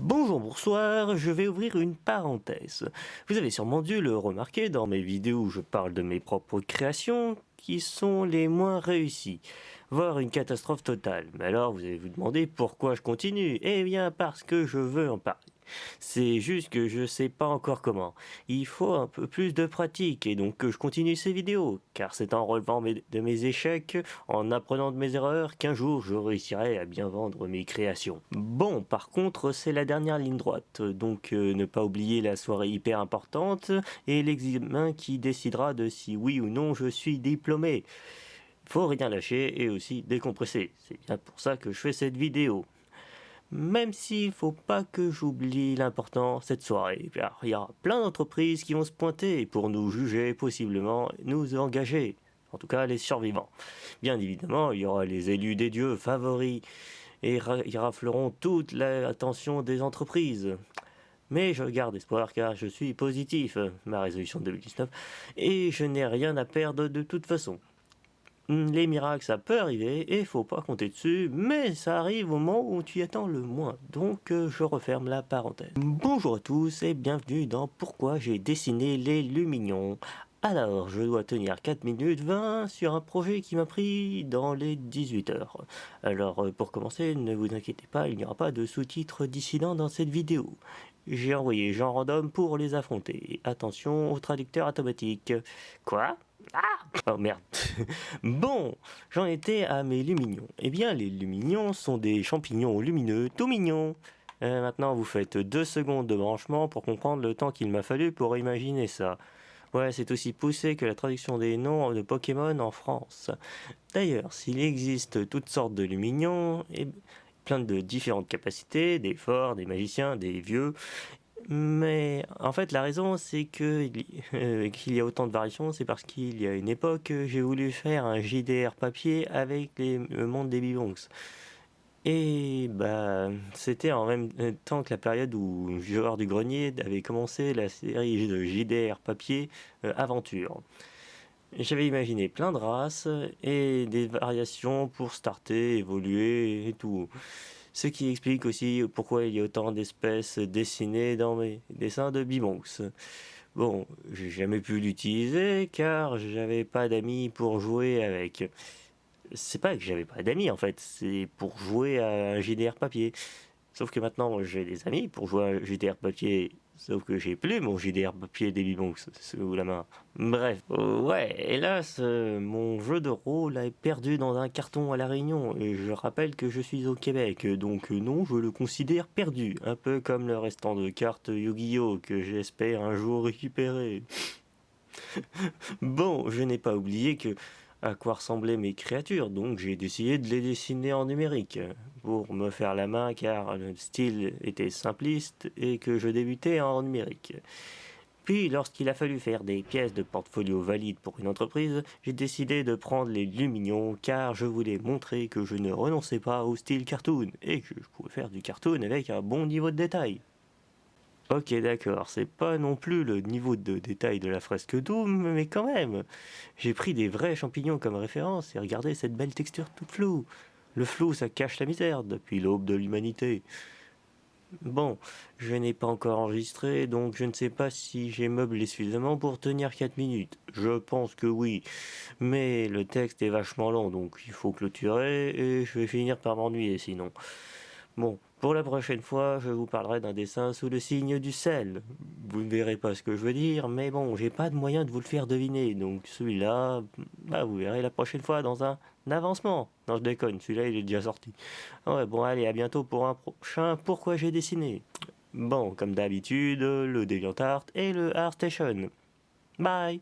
Bonjour, bonsoir, je vais ouvrir une parenthèse. Vous avez sûrement dû le remarquer dans mes vidéos où je parle de mes propres créations qui sont les moins réussies, voire une catastrophe totale. Mais alors vous allez vous demander pourquoi je continue. Eh bien parce que je veux en parler. C'est juste que je sais pas encore comment. Il faut un peu plus de pratique et donc que je continue ces vidéos, car c'est en relevant de mes échecs, en apprenant de mes erreurs, qu'un jour je réussirai à bien vendre mes créations. Bon, par contre, c'est la dernière ligne droite, donc ne pas oublier la soirée hyper importante et l'examen qui décidera de si oui ou non je suis diplômé. Faut rien lâcher et aussi décompresser. C'est bien pour ça que je fais cette vidéo. Même s'il faut pas que j'oublie l'important cette soirée, car il y aura plein d'entreprises qui vont se pointer pour nous juger, possiblement nous engager, en tout cas les survivants. Bien évidemment, il y aura les élus des dieux favoris, et ils rafleront toute l'attention des entreprises. Mais je garde espoir car je suis positif, ma résolution de 2019, et je n'ai rien à perdre de toute façon. Les miracles, ça peut arriver et faut pas compter dessus, mais ça arrive au moment où tu y attends le moins. Donc je referme la parenthèse. Bonjour à tous et bienvenue dans Pourquoi j'ai dessiné les Lumignons. Alors, je dois tenir 4 minutes 20 sur un projet qui m'a pris dans les 18 heures. Alors, pour commencer, ne vous inquiétez pas, il n'y aura pas de sous-titres dissidents dans cette vidéo. J'ai envoyé Jean Random pour les affronter. Attention au traducteur automatique. Quoi ? Ah oh merde. Bon, j'en étais à mes lumignons. Eh bien, les lumignons sont des champignons lumineux tout mignons. Maintenant, vous faites 2 secondes de branchement pour comprendre le temps qu'il m'a fallu pour imaginer ça. Ouais, c'est aussi poussé que la traduction des noms de Pokémon en France. D'ailleurs, s'il existe toutes sortes de lumignons, et plein de différentes capacités, des forts, des magiciens, des vieux, mais en fait, la raison, c'est que qu'il y a autant de variations, c'est parce qu'il y a une époque, j'ai voulu faire un JDR papier avec le monde des Bibonks. Et bah, c'était en même temps que la période où Joueur du Grenier avait commencé la série de JDR papier Aventure. J'avais imaginé plein de races et des variations pour starter, évoluer et tout. Ce qui explique aussi pourquoi il y a autant d'espèces dessinées dans mes dessins de Bibonks. Bon, j'ai jamais pu l'utiliser car j'avais pas d'amis pour jouer avec. C'est pas que j'avais pas d'amis en fait, c'est pour jouer à un JDR papier. Sauf que maintenant j'ai des amis pour jouer à un JDR papier. Sauf que j'ai plus mon JDR papier des Bibonks sous la main. Bref, ouais, hélas, mon jeu de rôle est perdu dans un carton à La Réunion. Et je rappelle que je suis au Québec, donc non, je le considère perdu. Un peu comme le restant de cartes Yu-Gi-Oh! Que j'espère un jour récupérer. Bon, je n'ai pas oublié à quoi ressemblaient mes créatures, donc j'ai décidé de les dessiner en numérique pour me faire la main car le style était simpliste et que je débutais en numérique. Puis, lorsqu'il a fallu faire des pièces de portfolio valides pour une entreprise, j'ai décidé de prendre les Lumignons car je voulais montrer que je ne renonçais pas au style cartoon et que je pouvais faire du cartoon avec un bon niveau de détail. Ok, d'accord, c'est pas non plus le niveau de détail de la fresque Doom, mais quand même. J'ai pris des vrais champignons comme référence et regardez cette belle texture toute floue. Le flou, ça cache la misère depuis l'aube de l'humanité. Bon, je n'ai pas encore enregistré, donc je ne sais pas si j'ai meublé suffisamment pour tenir 4 minutes. Je pense que oui, mais le texte est vachement long, donc il faut clôturer et je vais finir par m'ennuyer sinon. Bon, pour la prochaine fois, je vous parlerai d'un dessin sous le signe du sel. Vous ne verrez pas ce que je veux dire, mais bon, j'ai pas de moyen de vous le faire deviner, donc celui-là, bah, vous verrez la prochaine fois dans un avancement. Non, je déconne, celui-là il est déjà sorti. Ouais, bon, allez, à bientôt pour un prochain Pourquoi j'ai dessiné. Bon, comme d'habitude, le DeviantArt et le ArtStation. Bye!